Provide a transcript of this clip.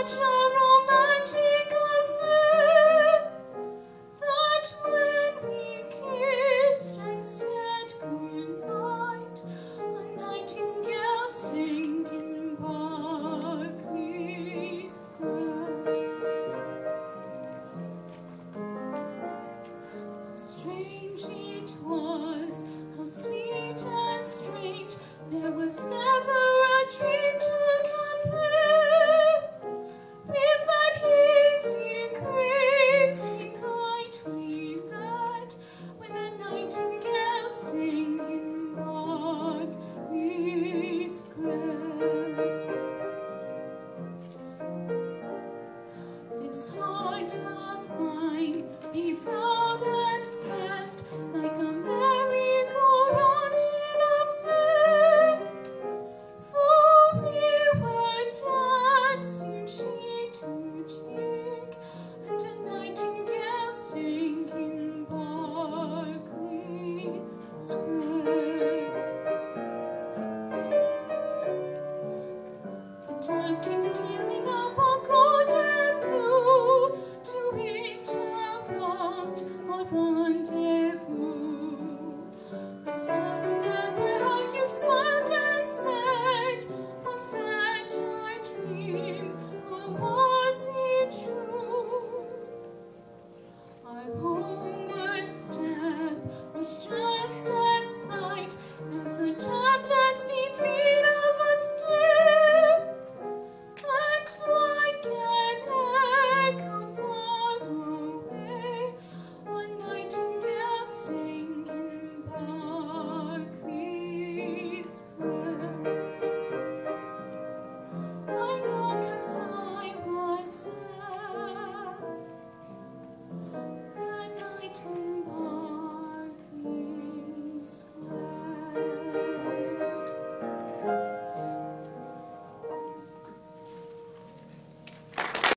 such a romantic affair, that when we kissed and said goodnight, a nightingale sang in Berkley Square. How strange it was, how sweet and strange, there was never a dream to compare with that hazy, crazy night we had, when a nightingale sang in Berkley Square. This heart of mine beat loud and fast, like a merry-go-round in a fair, for we were dancing cheek to cheek, and a nightingale sang in Berkley Square.